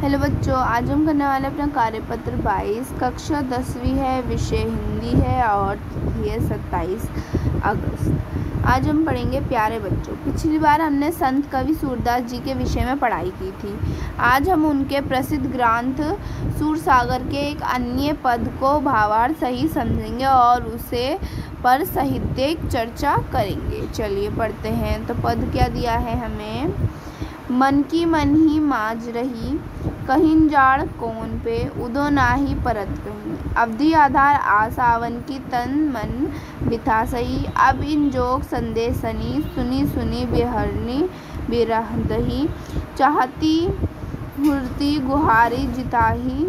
Hello बच्चों, आज हम करने वाले अपना कार्यपत्र 22 कक्षा 10वीं है, विषय हिंदी है और तिथि है 27 अगस्त। आज हम पढ़ेंगे प्यारे बच्चों। पिछली बार हमने संत कवि सूरदास जी के विषय में पढ़ाई की थी। आज हम उनके प्रसिद्ध ग्रंथ सूरसागर के एक अन्य पद को भावार्थ सही समझेंगे और उसे पर साहित्यिक चर्चा करेंगे। चलिए पढ़ते हैं। तो पद क्या दिया है हमें। मन की मन ही माज रही, कहीं जाड़ कौन पे, उदो नाही परत कहीं। अवधि आधार आसावन की तन मन बिथा सही। अब इन जोग संदेशनी, सुनी सुनी बेहरनी बिरहदही। चाहती हुरती गुहारी जिताही,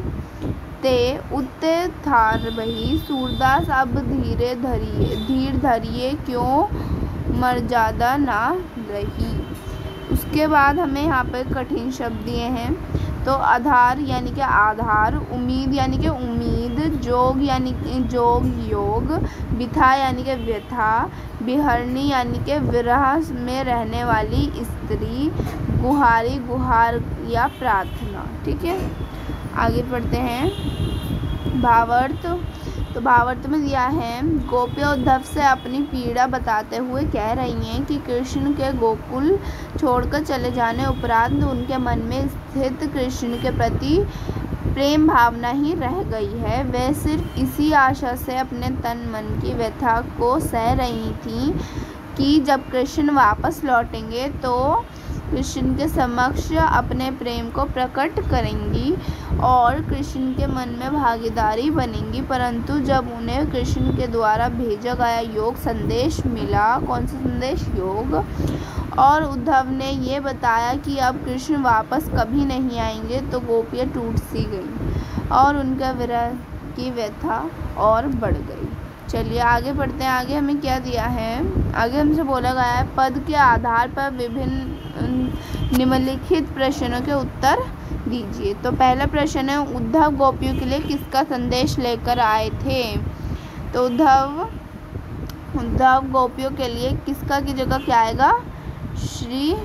ते उत्ते थार बही। सूरदास अब धीर धरिए, क्यों मर्यादा ना रही। उसके बाद हमें यहाँ पे कठिन शब्द दिए हैं। तो आधार यानी कि आधार, उम्मीद यानी कि उम्मीद, जोग यानी कि जोग योग, बिथा यानी कि व्यथा, बिहरनी यानी कि विरह में रहने वाली स्त्री, गुहारी गुहार या प्रार्थना। ठीक है, आगे पढ़ते हैं। भावार्थ। तो भावार्थ में दिया है, गोपियाँ उद्धव से अपनी पीड़ा बताते हुए कह रही हैं कि कृष्ण के गोकुल छोड़कर चले जाने उपरांत उनके मन में स्थित कृष्ण के प्रति प्रेम भावना ही रह गई है। वे सिर्फ इसी आशा से अपने तन मन की व्यथा को सह रही थीं कि जब कृष्ण वापस लौटेंगे तो कृष्ण के समक्ष अपने प्रेम को प्रकट करेंगी और कृष्ण के मन में भागीदारी बनेंगी। परंतु जब उन्हें कृष्ण के द्वारा भेजा गया योग संदेश मिला, कौन सा संदेश, योग, और उद्धव ने ये बताया कि अब कृष्ण वापस कभी नहीं आएंगे, तो गोपियाँ टूट सी गई और उनका विरह की व्यथा और बढ़ गई। चलिए आगे पढ़ते हैं। आगे हमें क्या दिया है। आगे हमसे बोला गया है, पद के आधार पर विभिन्न निम्नलिखित प्रश्नों के उत्तर दीजिए। तो पहला प्रश्न है, उद्धव गोपियों के लिए किसका संदेश लेकर आए थे। तो उद्धव गोपियों के लिए किसका की जगह क्या आएगा, श्री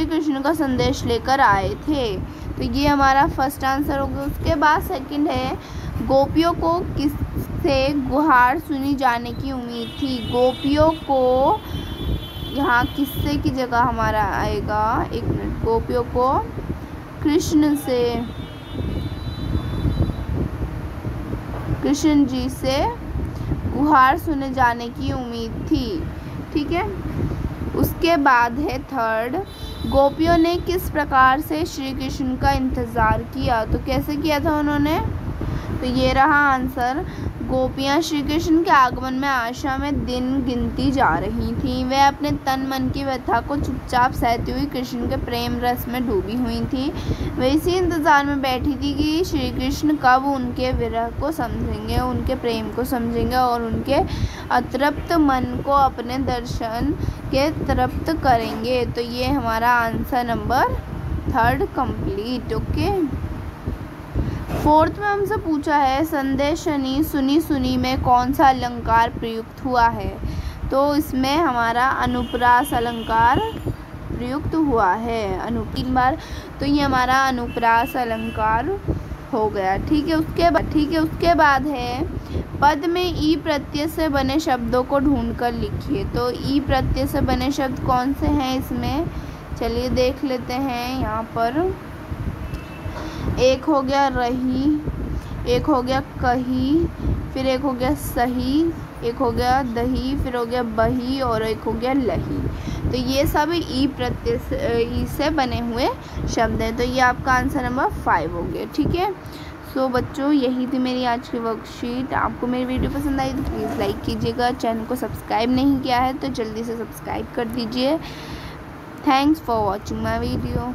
कृष्ण का संदेश लेकर आए थे। तो ये हमारा फर्स्ट आंसर हो गया। उसके बाद सेकंड है, गोपियों को किससे गुहार सुनी जाने की उम्मीद थी। गोपियों को यहाँ किससे की जगह हमारा आएगा, एक मिनट, गोपियों को कृष्ण जी से गुहार सुने जाने की उम्मीद थी। ठीक है। उसके बाद है थर्ड, गोपियों ने किस प्रकार से श्री कृष्ण का इंतज़ार किया। तो कैसे किया था उन्होंने। तो ये रहा आंसर। गोपियाँ श्री कृष्ण के आगमन में आशा में दिन गिनती जा रही थीं। वे अपने तन मन की व्यथा को चुपचाप सहती हुई कृष्ण के प्रेम रस में डूबी हुई थीं। वे इसी इंतज़ार में बैठी थी कि श्री कृष्ण कब उनके विरह को समझेंगे, उनके प्रेम को समझेंगे और उनके अतृप्त मन को अपने दर्शन के तृप्त करेंगे। तो ये हमारा answer number third complete. Okay. Fourth में हमसे पूछा है, संदेशनी सुनी सुनी में कौन सा अलंकार प्रयुक्त हुआ है। तो इसमें हमारा अनुप्रास अलंकार प्रयुक्त हुआ है। तीन बार। तो ये हमारा अनुप्रास अलंकार हो गया। ठीक है। उसके बाद है, पद में ई प्रत्यय से बने शब्दों को ढूंढकर लिखिए। तो ई प्रत्यय से बने शब्द कौन से हैं इसमें, चलिए देख लेते हैं। यहाँ पर एक हो गया रही, एक हो गया कही, फिर एक हो गया सही, एक हो गया दही, फिर हो गया बही और एक हो गया लही। तो ये सब ई प्रत्यय ई से बने हुए शब्द हैं। तो ये आपका आंसर नंबर 5 हो गया। ठीक है। सो बच्चों, यही थी मेरी आज की वर्कशीट। आपको मेरी वीडियो पसंद आई तो प्लीज़ लाइक कीजिएगा। चैनल को सब्सक्राइब नहीं किया है तो जल्दी से सब्सक्राइब कर दीजिए। Thanks for watching my video.